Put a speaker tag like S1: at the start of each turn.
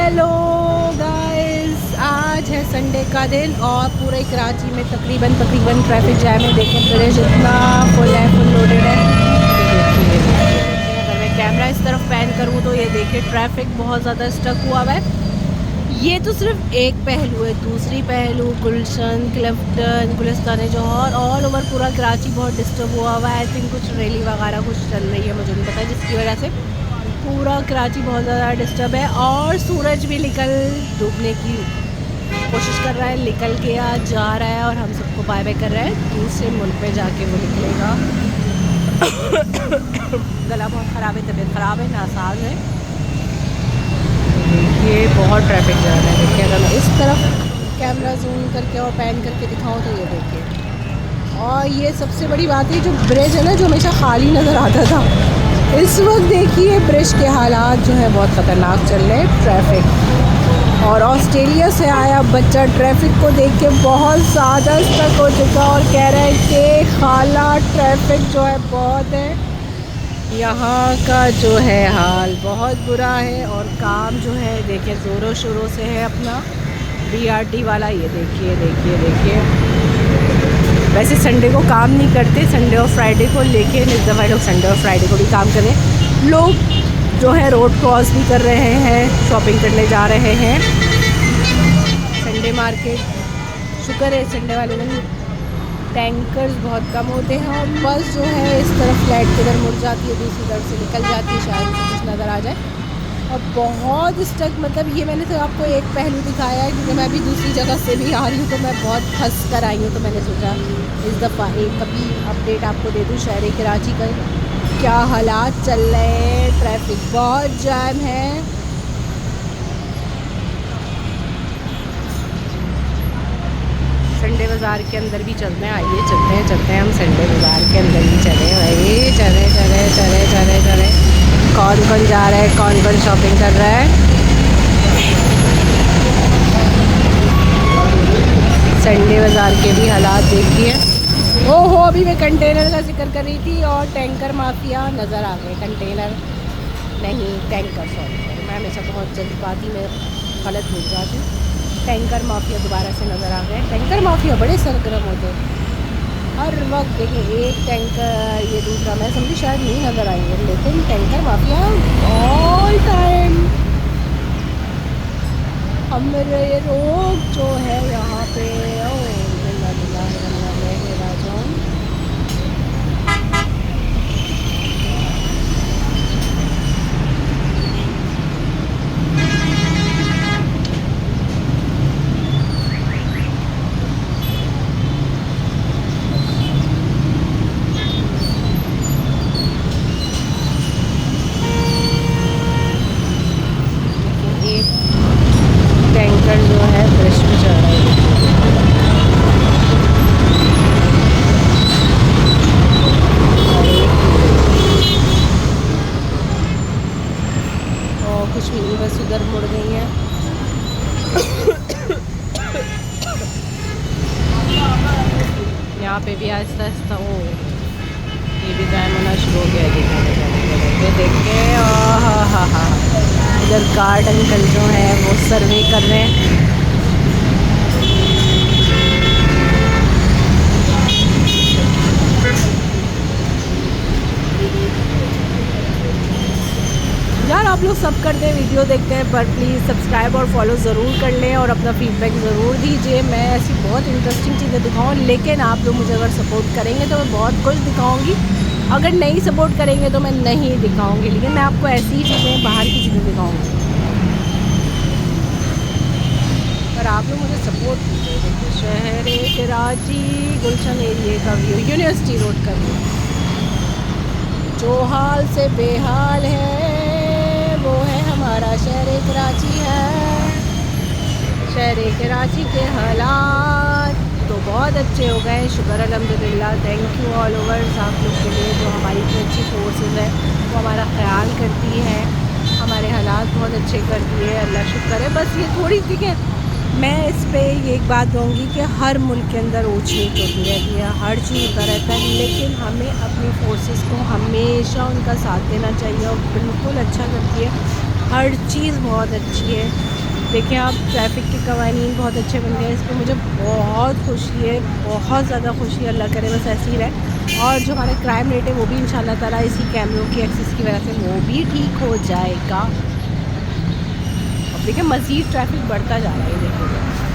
S1: Hello guys, आज है Sunday का दिन और पूरे कराची में तकरीबन ट्रैफिक जैम है। देखें ब्रिज इतना फुल है, फुल लोडेड है। ये देखिए, अगर मैं कैमरा इस तरफ पैन करूँ तो ये देखिए ट्रैफिक बहुत ज़्यादा स्टक हुआ हुआ है। ये तो सिर्फ एक पहलू है, दूसरी पहलू गुलशन, क्लिफ्टन, गुलिस्तान जौहर, ऑल ओवर पूरा कराची बहुत डिस्टर्ब हुआ हुआ है। आई थिंक कुछ रैली वगैरह कुछ चल रही है, मुझे नहीं पता, जिसकी वजह से पूरा कराची बहुत ज़्यादा डिस्टर्ब है। और सूरज भी डूबने की कोशिश कर रहा है, निकल के आज जा रहा है और हम सबको बाय बाय कर रहा है। दूसरे मुल्क पे जाके वो निकलेगा। गला बहुत ख़राब है, तबीयत ख़राब है, नासाज है। ये बहुत ट्रैफिक जाम है। देखिए अगर मैं इस तरफ कैमरा जूम करके और पैन करके दिखाऊं तो ये देखिए। और ये सबसे बड़ी बात है, जो ब्रिज है ना, जो हमेशा खाली नज़र आता था, इस वक्त देखिए ब्रिज के हालात जो है बहुत ख़तरनाक चल रहे हैं। ट्रैफिक, और ऑस्ट्रेलिया से आया बच्चा ट्रैफिक को देख के बहुत ज़्यादा स्टक हो चुका और कह रहा है कि खाला ट्रैफिक जो है बहुत है, यहाँ का जो है हाल बहुत बुरा है। और काम जो है देखिए ज़ोरों शोरों से है अपना BRT वाला। ये देखिए देखिए देखिए। वैसे संडे को काम नहीं करते, संडे और फ्राइडे को, लेकिन इस दफ़ा लोग संडे और फ्राइडे को भी काम कर रहे हैं। लोग जो है रोड क्रॉस भी कर रहे हैं, शॉपिंग करने जा रहे हैं। संडे मार्केट, शुक्र है संडे वाले दिन टैंकर्स बहुत कम होते हैं और बस जो है इस तरफ फ्लैट के इधर मुड़ जाती है, दूसरी तरफ से निकल जाती है, शायद कुछ नज़र आ जाए। और बहुत स्टक, मतलब ये मैंने तो आपको एक पहलू दिखाया है क्योंकि मैं अभी दूसरी जगह से भी आ रही हूँ, तो मैं बहुत फंस कर आई हूँ। तो मैंने सोचा इस दफ़ा एक कभी अपडेट आपको दे दूँ शहर कराची का क्या हालात चल रहे हैं। ट्रैफिक बहुत जाम है। संडे बाज़ार के अंदर भी चलते हैं, आइए चलते हैं हम संडे बाज़ार के अंदर भी चले भाई, चले। कौन कौन जा रहा है, कौन कौन शॉपिंग कर रहा है। संडे बाज़ार के भी हालात देखिए। ओहो, अभी मैं कंटेनर का जिक्र कर रही थी और टैंकर माफिया नज़र आ गए। कंटेनर नहीं, टैंकर, सॉरी मैं हमेशा बहुत जल्दबाजी में गलत भूल जाती हूँ। टैंकर माफिया दोबारा से नज़र आ गए। टैंकर माफिया बड़े सरगर्म होते हैं हर वक्त। देखिए एक टैंकर, ये दूसरा, मैं समझी शायद नहीं नज़र आएंगे, लेकिन टैंकर माफिया ऑल टाइम हमारे लोग जो है यहाँ पे। टैंकर जो है ब्रिज पे चल रहा है। और कुछ मिनी बस उधर मुड़ गई है। यहाँ पे भी आहिस्ता आहिस्ता हो, ये भी जाम होना शुरू हो गया। देखिए हाँ, इधर गार्ड अंकल जो हैं वो सर्वे कर रहे हैं। यार आप लोग सब करते हैं, वीडियो देखते हैं, पर प्लीज़ सब्सक्राइब और फॉलो ज़रूर कर लें और अपना फीडबैक ज़रूर दीजिए। मैं ऐसी बहुत इंटरेस्टिंग चीज़ें दिखाऊँ, लेकिन आप लोग मुझे अगर सपोर्ट करेंगे तो मैं बहुत कुछ दिखाऊंगी। अगर नहीं सपोर्ट करेंगे तो मैं नहीं दिखाऊंगी, लेकिन मैं आपको ऐसी ही चीज़ें, बाहर की चीज़ें दिखाऊंगी। पर आप लोग मुझे सपोर्ट कीजिए। देखिए शहर कराची गुलशन एरिया का व्यू, यूनिवर्सिटी रोड का व्यू, जो हाल से बेहाल है वो है हमारा शहर कराची है। शहर कराची के हालात तो बहुत अच्छे हो गए, शुक्र अल्हम्दुलिल्लाह। थैंक यू ऑल ओवर्स आप लोग के लिए, जो हमारी इतनी अच्छी फोर्सेस है वो हमारा ख्याल करती है, हमारे हालात बहुत अच्छे करती है, अल्लाह शुक्र है। बस ये थोड़ी सी है, मैं इस पे ये एक बात कहूँगी कि हर मुल्क के अंदर ऊँच नीच होती रहती है, हर चीज़ होता रहता है, लेकिन हमें अपनी फोर्सेस को हमेशा उनका साथ देना चाहिए और बिल्कुल अच्छा करती है। हर चीज़ बहुत अच्छी है। देखिए आप, ट्रैफिक के कवानीन बहुत अच्छे बन गए, इस पर मुझे बहुत खुशी है, बहुत ज़्यादा खुशी है। अल्लाह करे बस ऐसे ही रहे, और जो हमारा क्राइम रेट है वो भी इंशाल्लाह ताला इसी कैमरों की एक्सेस की वजह से वो भी ठीक हो जाएगा। अब देखिए मज़ीद ट्रैफिक बढ़ता जा रहा है, देखिए